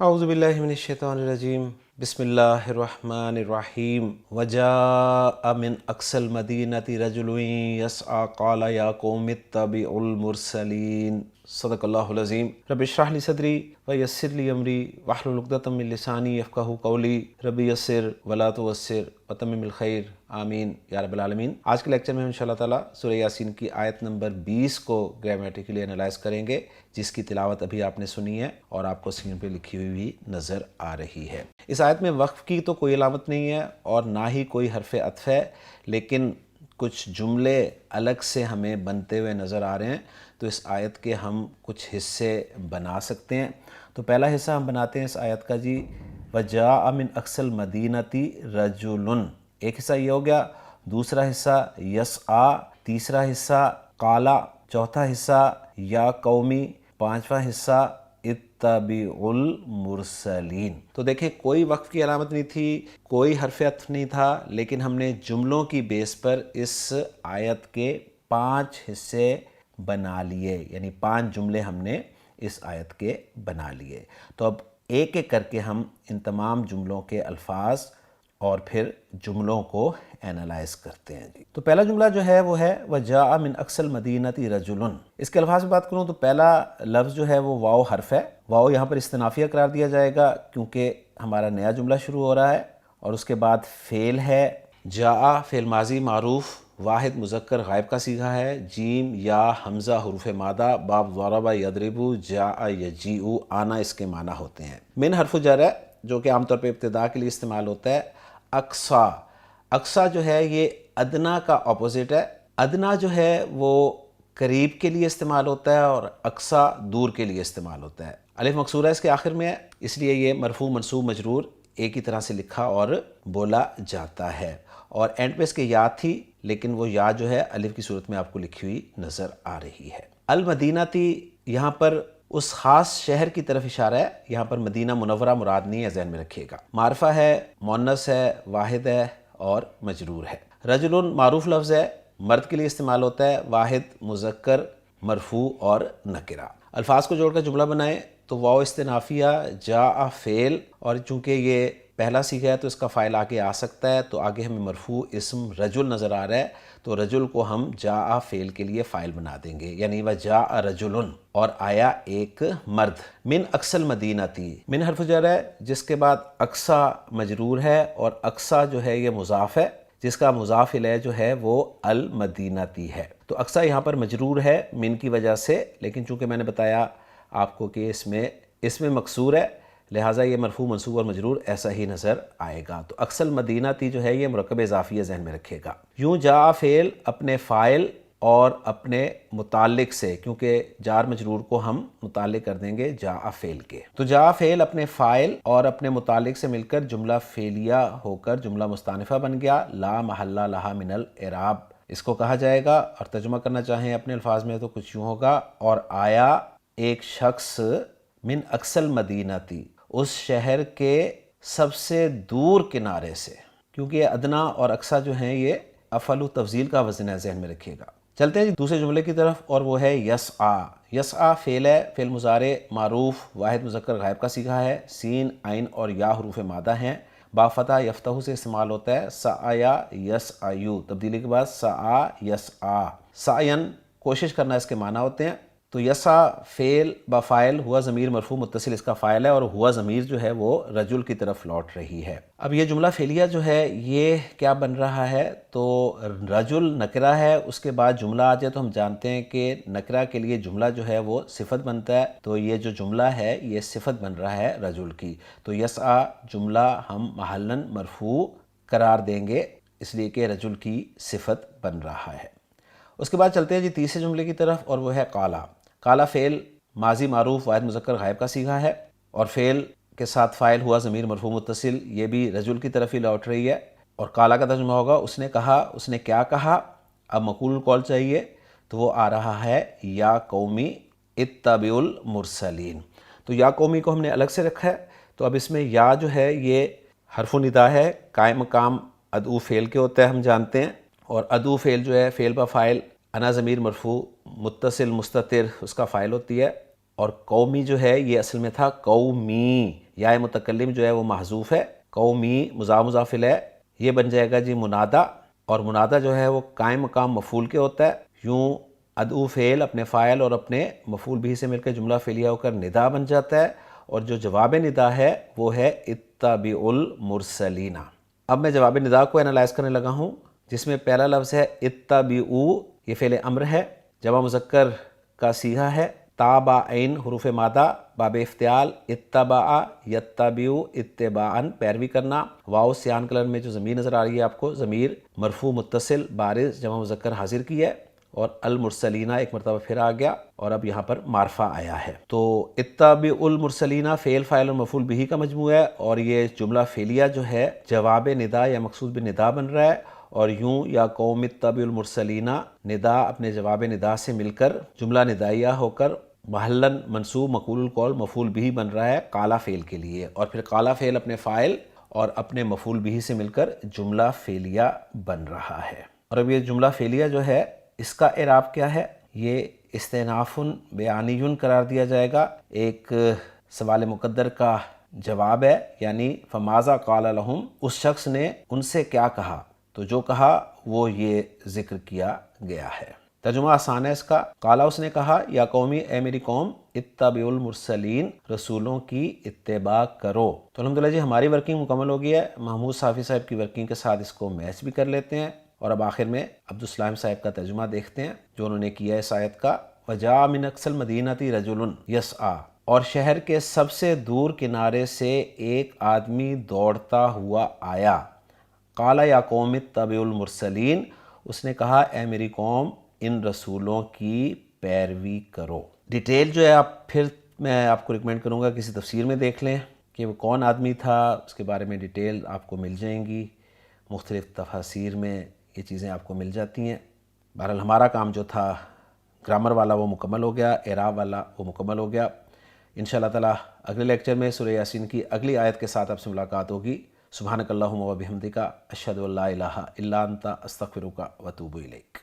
اعوذ باللہ من الشیطان الرجیم بسم اللہ الرحمن الرحیم وجاء من اقصى المدینة رجل یسعی قال یا قوم اتبعوا المرسلین صدق اللہ العظیم رب اشرح لی صدری ویسر لی امری واحلل عقدۃ من لسانی یفقہوا قولی رب یسر ولا تعسر وتمم الخیر آمین یا رب العالمین۔ آج کے لیکچر میں ہم انشاءاللہ تعالیٰ سورہ یاسین کی آیت نمبر 20 کو گرامیٹیکلی انالائز کریں گے، جس کی تلاوت ابھی آپ نے سنی ہے اور آپ کو اسکرین پہ لکھی ہوئی بھی نظر آ رہی ہے۔ اس آیت میں وقف کی تو کوئی علامت نہیں ہے اور نہ ہی کوئی حرف عطف ہے، لیکن کچھ جملے الگ سے ہمیں بنتے ہوئے نظر آ رہے ہیں، تو اس آیت کے ہم کچھ حصے بنا سکتے ہیں۔ تو پہلا حصہ ہم بناتے ہیں اس آیت کا جی وجاء من اقصى المدینة رجل، ایک حصہ یہ ہو گیا، دوسرا حصہ یسعی، تیسرا حصہ قالا، چوتھا حصہ یا قومی، پانچواں حصہ اتبعوا المرسلین۔ تو دیکھیں کوئی وقف کی علامت نہیں تھی، کوئی حرف عطف نہیں تھا، لیکن ہم نے جملوں کی بیس پر اس آیت کے 5 حصے بنا لیے، یعنی 5 جملے ہم نے اس آیت کے بنا لیے۔ تو اب ایک ایک کر کے ہم ان تمام جملوں کے الفاظ اور پھر جملوں کو اینالائز کرتے ہیں جی۔ تو پہلا جملہ جو ہے وہ ہے وجاء من اقصى المدینة رجل۔ اس کے الفاظ میں بات کروں تو پہلا لفظ جو ہے وہ واو حرف ہے، واو یہاں پر استنافیہ قرار دیا جائے گا کیونکہ ہمارا نیا جملہ شروع ہو رہا ہے، اور اس کے بعد فعل ہے، جاء فعل ماضی معروف واحد مذکر غائب کا صیغہ ہے، جیم یا حمزہ حروف مادہ، باب ضرب یضرب جاء یجیء آنا اس کے معنی ہوتے ہیں۔ من حرف جر ہے جو کہ عام طور پہ ابتدا کے لیے استعمال ہوتا ہے۔ اقصا، اقصا جو ہے یہ ادنا کا اپوزٹ ہے، ادنا جو ہے وہ قریب کے لیے استعمال ہوتا ہے اور اقصا دور کے لیے استعمال ہوتا ہے۔ الف مکسورہ اس کے آخر میں ہے، اس لیے یہ مرفوع منصوب مجرور ایک ہی طرح سے لکھا اور بولا جاتا ہے، اور اینڈ پہ اس کے یا تھی، لیکن وہ یا جو ہے الف کی صورت میں آپ کو لکھی ہوئی نظر آ رہی ہے۔ المدینہ تھی، یہاں پر اس خاص شہر کی طرف اشارہ ہے، یہاں پر مدینہ منورہ مراد نہیں ہے، ذہن میں رکھیے گا۔ معرفہ ہے، مؤنث ہے، واحد ہے اور مجرور ہے۔ رجل معروف لفظ ہے، مرد کے لیے استعمال ہوتا ہے، واحد مذکر مرفوع اور نکرہ۔ الفاظ کو جوڑ کر جملہ بنائیں تو واو استنافیہ، جاء فعل، اور چونکہ یہ پہلا صیغہ ہے تو اس کا فاعل آگے آ سکتا ہے، تو آگے ہمیں مرفوع اسم رجل نظر آ رہا ہے، تو رجل کو ہم جاء فعل کے لیے فاعل بنا دیں گے، یعنی وجاء رجل، اور آیا ایک مرد۔ من اقصى المدینة، من حرف جر ہے جس کے بعد اقصا مجرور ہے، اور اقصا جو ہے یہ مضاف ہے، جس کا مضاف الیہ جو ہے وہ المدینتی ہے۔ تو اقصا یہاں پر مجرور ہے من کی وجہ سے، لیکن چونکہ میں نے بتایا آپ کو کہ اس میں مکسور ہے، لہٰذا یہ مرفوع منصوب اور مجرور ایسا ہی نظر آئے گا۔ تو اقصى المدینة جو ہے یہ مرکب اضافی ہے، ذہن میں رکھیے گا۔ یوں جاء فعل اپنے فاعل اور اپنے متعلق سے، کیونکہ جار مجرور کو ہم متعلق کر دیں گے جاء فعل کے، تو جاء فعل اپنے فاعل اور اپنے متعلق سے مل کر جملہ فعلیہ ہو کر جملہ مستانفہ بن گیا، لا محل لہا من الاعراب اس کو کہا جائے گا، اور ترجمہ کرنا چاہیں اپنے الفاظ میں تو کچھ یوں ہوگا، اور آیا ایک شخص من اقصى المدینة اس شہر کے سب سے دور کنارے سے، کیونکہ یہ ادنا اور اقصا جو ہیں یہ افعل و تفضیل کا وزن ہے، ذہن میں رکھیے گا۔ چلتے ہیں جی دوسرے جملے کی طرف، اور وہ ہے یسعی۔ یسعی فعل ہے، فعل مضارع معروف واحد مذکر غائب کا صیغہ ہے، سین عین اور یا حروف مادہ ہیں، با فتح یفتح سے استعمال ہوتا ہے، سعیا یسعی، تبدیلی کے بعد سعی یسعی، سعین کوشش کرنا اس کے معنی ہوتے ہیں۔ تو یسع فعل با فاعل، ہوا ضمیر مرفوع متصل اس کا فاعل ہے، اور ہوا ضمیر جو ہے وہ رجل کی طرف لوٹ رہی ہے۔ اب یہ جملہ فعلیہ جو ہے یہ کیا بن رہا ہے، تو رجل نکرہ ہے، اس کے بعد جملہ آ جائے تو ہم جانتے ہیں کہ نکرہ کے لیے جملہ جو ہے وہ صفت بنتا ہے، تو یہ جو جملہ ہے یہ صفت بن رہا ہے رجل کی، تو یسع جملہ ہم محلاً مرفوع قرار دیں گے، اس لیے کہ رجل کی صفت بن رہا ہے۔ اس کے بعد چلتے ہیں جی تیسرے جملے کی طرف، اور وہ ہے قالا۔ قالا فعل ماضی معروف واحد مذکر غائب کا صیغہ ہے، اور فعل کے ساتھ فاعل ہوا ضمیر مرفوع متصل، یہ بھی رجل کی طرف ہی لوٹ رہی ہے، اور قالا کا ترجمہ ہوگا اس نے کہا، اس نے کیا کہا۔ اب مقول القول چاہیے تو وہ آ رہا ہے یا قومی اتبعوا المرسلین۔ تو یا قومی کو ہم نے الگ سے رکھا ہے، تو اب اس میں یا جو ہے یہ حرف ندا ہے، قائم مقام ادعو فعل کے ہوتا ہے ہم جانتے ہیں، اور ادعو فعل جو ہے فعل با فاعل انا ضمیر مرفوع متصل مستتر اس کا فاعل ہوتی ہے، اور قومی جو ہے یہ اصل میں تھا قومی، یا متکلم جو ہے وہ محذوف ہے، قومی مضاف مضاف الیہ، یہ بن جائے گا جی منادا، اور منادا جو ہے وہ قائم مقام مفعول کے ہوتا ہے، یوں ادعو فعل اپنے فاعل اور اپنے مفعول بھی سے مل کر جملہ فعلیہ ہو کر ندا بن جاتا ہے، اور جو جواب ندا ہے وہ ہے اتبعوا المرسلین۔ اب میں جواب ندا کو انالائز کرنے لگا ہوں، جس میں پہلا لفظ ہے اتبعوا، یہ فعل امر ہے، جمع مذکر کا صیغہ ہے، تابعین حروف مادہ باب افتعال، اتبع یتبع اتباعا پیروی کرنا، واو سیان کلر میں جو ضمیر نظر آ رہی ہے آپ کو، ضمیر مرفوع متصل بارز جمع مذکر حاضر کی ہے، اور المرسلینہ ایک مرتبہ پھر آ گیا، اور اب یہاں پر معرفہ آیا ہے۔ تو اتبعوا المرسلینہ فعل فاعل اور مفعول بہ کا مجموعہ ہے، اور یہ جملہ فعلیہ جو ہے جواب ندا یا مقصود بندا بن رہا ہے، اور یوں یا قوم اتبعوا المرسلین، ندا اپنے جواب ندا سے مل کر جملہ ندائیہ ہو کر محلاً منصوب مقول القول مفعول بھی بن رہا ہے قال فعل کے لیے، اور پھر قال فعل اپنے فاعل اور اپنے مفعول بھی سے مل کر جملہ فعلیہ بن رہا ہے۔ اور اب یہ جملہ فعلیہ جو ہے اس کا اعراب کیا ہے؟ یہ استئناف بیانی قرار دیا جائے گا، ایک سوال مقدر کا جواب ہے، یعنی فماذا قال لہم، اس شخص نے ان سے کیا کہا، تو جو کہا وہ یہ ذکر کیا گیا ہے۔ ترجمہ آسان ہے اس کا، قالا اس نے کہا، یا قومی اے میری قوم، اتبعوا المرسلین رسولوں کی اتباع کرو۔ تو الحمدللہ جی ہماری ورکنگ مکمل ہو گئی ہے، محمود صافی صاحب کی ورکنگ کے ساتھ اس کو میچ بھی کر لیتے ہیں، اور اب آخر میں عبدالسلام صاحب کا ترجمہ دیکھتے ہیں جو انہوں نے کیا ہے اس آیت کا۔ وَجَاءَ مِنْ أَقْصَى الْمَدِينَةِ رَجُلٌ يَسْعَىٰ، اور شہر کے سب سے دور کنارے سے ایک آدمی دوڑتا ہوا آیا، قال یا قوم اتبعوا المرسلین، اس نے کہا اے میری قوم ان رسولوں کی پیروی کرو۔ ڈیٹیل جو ہے پھر میں آپ کو ریکمینڈ کروں گا کسی تفسیر میں دیکھ لیں کہ وہ کون آدمی تھا، اس کے بارے میں ڈیٹیل آپ کو مل جائیں گی، مختلف تفاسیر میں یہ چیزیں آپ کو مل جاتی ہیں۔ بہرحال ہمارا کام جو تھا گرامر والا وہ مکمل ہو گیا، اعراب والا وہ مکمل ہو گیا۔ انشاءاللہ تعالی اگلے لیکچر میں سورہ یاسین کی اگلی آیت کے ساتھ آپ سے ملاقات ہوگی۔ سبحانک اللہم و بحمدک، اشہد ان لا الہ الا انت، استغفرک و اتوب الیک۔